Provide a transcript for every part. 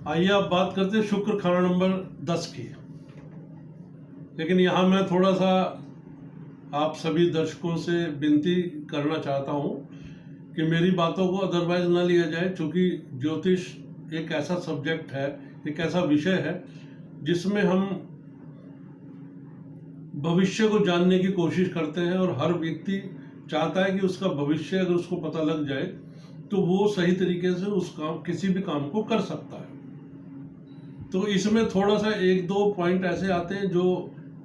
आइए आप बात करते हैं शुक्र खाना नंबर 10 की। लेकिन यहाँ मैं थोड़ा सा आप सभी दर्शकों से विनती करना चाहता हूँ कि मेरी बातों को अदरवाइज ना लिया जाए, क्योंकि ज्योतिष एक ऐसा सब्जेक्ट है, एक ऐसा विषय है जिसमें हम भविष्य को जानने की कोशिश करते हैं और हर व्यक्ति चाहता है कि उसका भविष्य अगर उसको पता लग जाए तो वो सही तरीके से उस काम किसी भी काम को कर सकता है। तो इसमें थोड़ा सा एक दो पॉइंट ऐसे आते हैं जो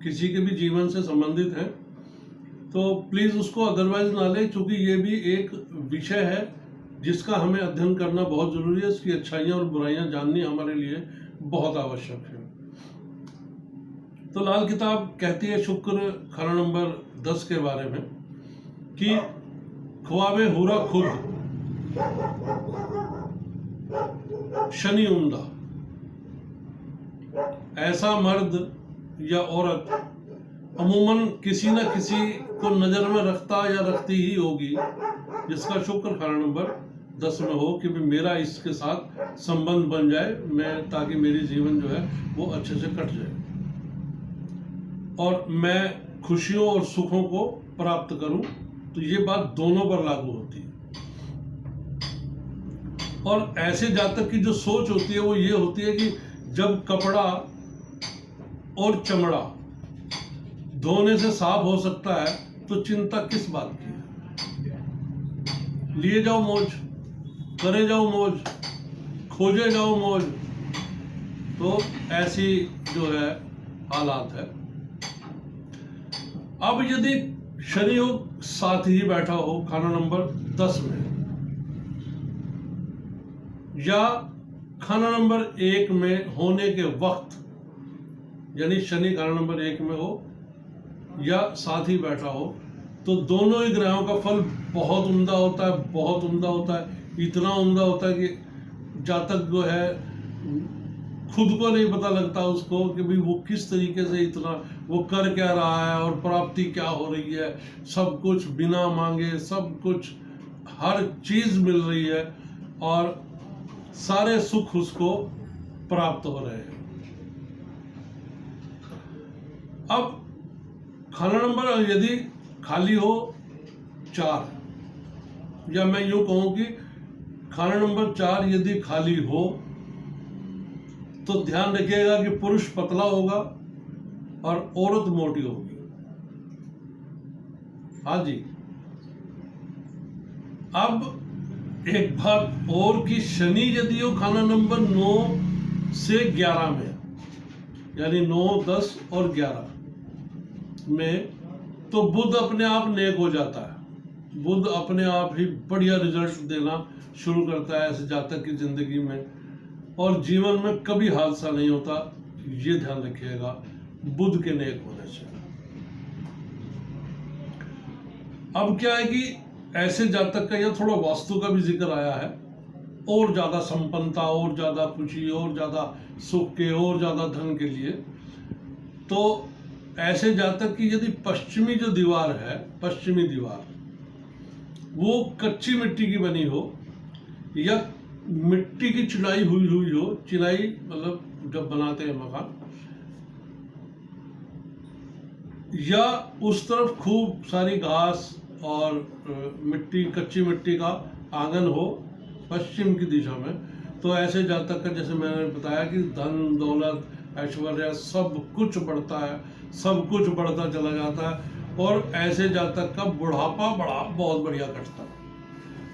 किसी के भी जीवन से संबंधित हैं, तो प्लीज़ उसको अदरवाइज ना लें, क्योंकि ये भी एक विषय है जिसका हमें अध्ययन करना बहुत ज़रूरी है। इसकी अच्छाइयाँ और बुराइयाँ जाननी हमारे लिए बहुत आवश्यक है। तो लाल किताब कहती है शुक्र खाना नंबर 10 के बारे में कि ख्वाबे हुरा खुद शनि उम्दा, ऐसा मर्द या औरत अमूमन किसी न किसी को नज़र में रखता या रखती ही होगी जिसका शुक्र खाना नंबर 10 में हो कि मेरा इसके साथ संबंध बन जाए, मैं ताकि मेरी जीवन जो है वो अच्छे से कट जाए और मैं खुशियों और सुखों को प्राप्त करूं। तो ये बात दोनों पर लागू होती है। और ऐसे जातक की जो सोच होती है वो ये होती है कि जब कपड़ा और चमड़ा धोने से साफ हो सकता है तो चिंता किस बात की है। लिए जाओ मौज, करे जाओ मौज, खोजे जाओ मौज। तो ऐसी जो है हालात है। अब यदि शनि योग साथ ही बैठा हो खाना नंबर 10 में, या खाना नंबर 1 में होने के वक्त, यानी शनि खाना नंबर 1 में हो या साथ ही बैठा हो, तो दोनों ही ग्रहों का फल बहुत उम्दा होता है, बहुत उम्दा होता है। इतना उम्दा होता है कि जातक जो है खुद को नहीं पता लगता उसको कि भाई वो किस तरीके से इतना वो कर क्या रहा है और प्राप्ति क्या हो रही है। सब कुछ बिना मांगे, सब कुछ, हर चीज मिल रही है और सारे सुख उसको प्राप्त हो रहे हैं। अब खाना नंबर यदि खाली हो 4, या मैं यूं कहूं कि खाना नंबर 4 यदि खाली हो तो ध्यान रखिएगा कि पुरुष पतला होगा और औरत मोटी होगी। हाँ जी। अब एक बात और कि शनि यदि हो खाना नंबर 9 से 11 में, यानी 9, 10 और 11 में, तो बुध अपने आप नेक हो जाता है। बुध अपने आप ही बढ़िया रिजल्ट देना शुरू करता है ऐसे जातक की जिंदगी में, और जीवन में कभी हादसा नहीं होता। ये ध्यान रखिएगा बुध के नेक होने से। अब क्या है कि ऐसे जातक का यह थोड़ा वास्तु का भी जिक्र आया है, और ज्यादा संपन्नता, और ज्यादा खुशी, और ज्यादा सुख के, और ज्यादा धन के लिए। तो ऐसे जातक की यदि पश्चिमी जो दीवार है, पश्चिमी दीवार, वो कच्ची मिट्टी की बनी हो या मिट्टी की चिनाई हुई हो, चिनाई मतलब जब बनाते हैं मकान, या उस तरफ खूब सारी घास और मिट्टी, कच्ची मिट्टी का आंगन हो पश्चिम की दिशा में, तो ऐसे जातक का, जैसे मैंने बताया कि धन दौलत ऐश्वर्य सब कुछ बढ़ता है, सब कुछ बढ़ता चला जाता है, और ऐसे जातक का बुढ़ापा बहुत बढ़िया कटता है,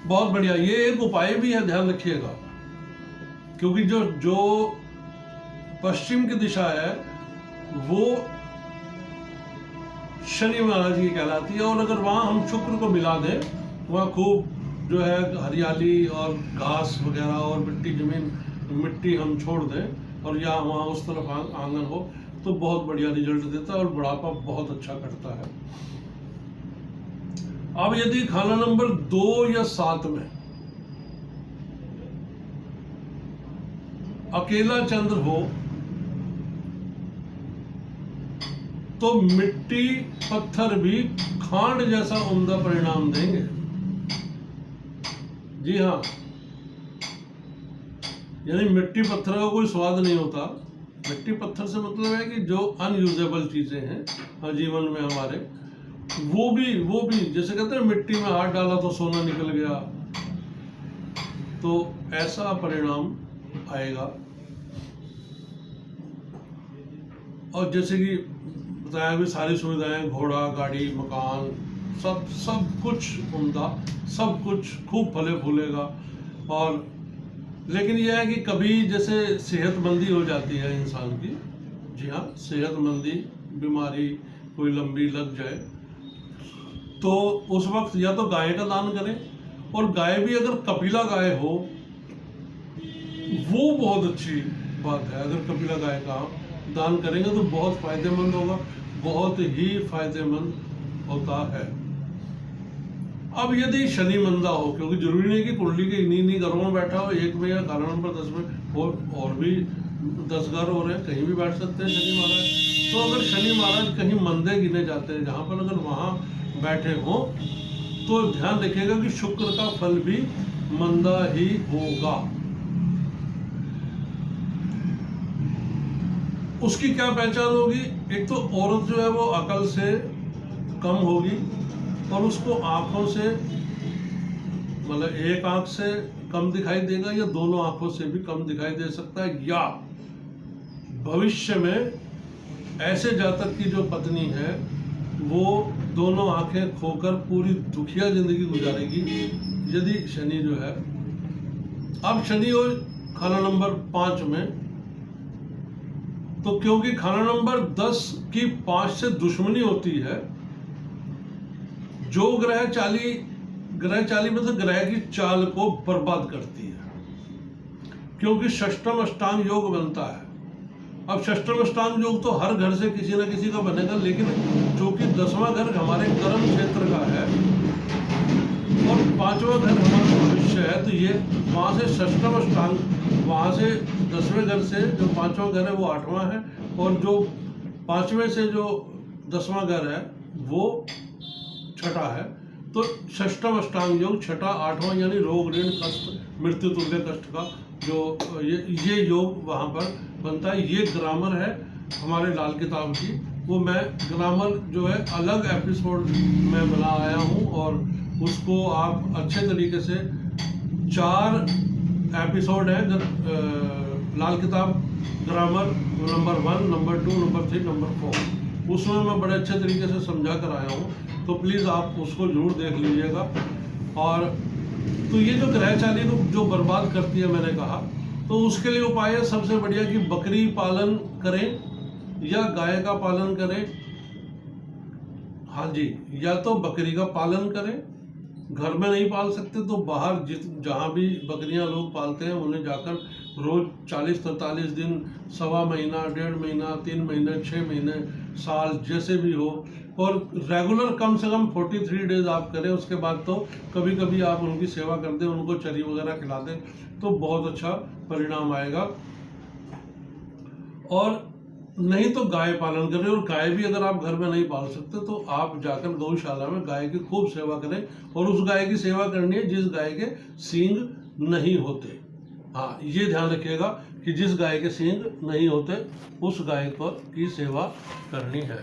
बहुत बढ़िया। ये एक उपाय भी है, ध्यान रखिएगा, क्योंकि जो पश्चिम की दिशा है वो शनि महाराज की कहलाती है। और अगर वहाँ हम शुक्र को मिला दें, वहाँ खूब जो है हरियाली और घास वगैरह और मिट्टी, जमीन मिट्टी हम छोड़ दें, और या वहाँ उस तरफ आंगन हो, तो बहुत बढ़िया रिजल्ट देता है और बुढ़ापा बहुत अच्छा करता है। अब यदि खाना नंबर 2 या 7 में अकेला चंद्र हो, तो मिट्टी पत्थर भी खांड जैसा उम्दा परिणाम देंगे। जी हाँ, यानी मिट्टी पत्थर का कोई स्वाद नहीं होता। मिट्टी पत्थर से मतलब है कि जो अनयूजेबल चीज़ें हैं जीवन में हमारे, वो भी जैसे कहते हैं मिट्टी में हाथ डाला तो सोना निकल गया, तो ऐसा परिणाम आएगा। और जैसे कि बताया भी, सारी सुविधाएं, घोड़ा गाड़ी मकान सब कुछ उम्दा, सब कुछ खूब फले फूलेगा। और लेकिन यह है कि कभी जैसे सेहतमंदी हो जाती है इंसान की, जी हाँ, सेहतमंदी, बीमारी कोई लंबी लग जाए, तो उस वक्त या तो गाय का दान करें, और गाय भी अगर कपिला गाय हो, वो बहुत अच्छी बात है। अगर कपिला गाय का दान करेंगे तो बहुत फायदेमंद होगा, बहुत ही फायदेमंद होता है। अब यदि शनि मंदा हो, क्योंकि जरूरी नहीं कि कुंडली के इन्हीं घरों में बैठा हो, एक में या कारण नंबर 10 में, और भी 10 घर हो रहे हैं, कहीं भी बैठ सकते हैं शनि महाराज। तो अगर शनि महाराज कहीं मंदे गिने जाते हैं जहाँ पर, अगर वहाँ बैठे हो, तो ध्यान रखिएगा कि शुक्र का फल भी मंदा ही होगा। उसकी क्या पहचान होगी? एक तो औरत जो है वो अकल से कम होगी, और उसको आंखों से, मतलब एक आंख से कम दिखाई देगा, या दोनों आंखों से भी कम दिखाई दे सकता है, या भविष्य में ऐसे जातक की जो पत्नी है वो दोनों आंखें खोकर पूरी दुखिया जिंदगी गुजारेगी, यदि शनि जो है। अब शनि हो खाना नंबर 5 में, तो क्योंकि खाना नंबर 10 की 5 से दुश्मनी होती है, जो ग्रह चाली मतलब ग्रह की चाल को बर्बाद करती है, क्योंकि षष्टम अष्टांग योग बनता है। अब षष्टम अष्टांग योग तो हर घर से किसी ना किसी का बनेगा, लेकिन चूंकि 10वां घर हमारे कर्म क्षेत्र का है और 5वां घर हमारा भविष्य है, तो ये वहां से षष्टम अष्टांग, वहां से 10वें घर से जो 5वां घर है वो 8वां है, और जो 5वें से जो 10वां घर है वो 6ठा है। तो षष्टम अष्टांग योग 6ठा 8वां, यानी रोग ऋण कष्ट मृत्यु तुल्य कष्ट का जो ये योग वहाँ पर बनता है। ये ग्रामर है हमारे लाल किताब की, वो मैं ग्रामर जो है अलग एपिसोड में बना आया हूँ, और उसको आप अच्छे तरीके से 4 एपिसोड है लाल किताब grammar number 1, number 2, number 3, number 4, उसमें मैं बड़े अच्छे तरीके से समझा कर आया हूँ, तो प्लीज़ आप उसको जरूर देख लीजिएगा। और तो ये जो ग्रह चाली को जो बर्बाद करती है, मैंने कहा, तो उसके लिए उपाय है सबसे बढ़िया कि बकरी पालन करें या गाय का पालन करें। हाँ जी, या तो बकरी का पालन करें, घर में नहीं पाल सकते तो बाहर जहाँ भी बकरियां लोग पालते हैं उन्हें जाकर रोज 40-43 दिन, सवा महीना, 1.5 महीना, 3 महीने, 6 महीने, साल, जैसे भी हो, और रेगुलर कम से कम 43 डेज आप करें। उसके बाद तो कभी कभी आप उनकी सेवा कर दें, उनको चरी वगैरह खिला दें, तो बहुत अच्छा परिणाम आएगा। और नहीं तो गाय पालन करें, और गाय भी अगर आप घर में नहीं पाल सकते तो आप जाकर गौशाला में गाय की खूब सेवा करें, और उस गाय की सेवा करनी है जिस गाय के सींग नहीं होते। हाँ, ये ध्यान रखिएगा कि जिस गाय के सींग नहीं होते उस गाय की सेवा करनी है।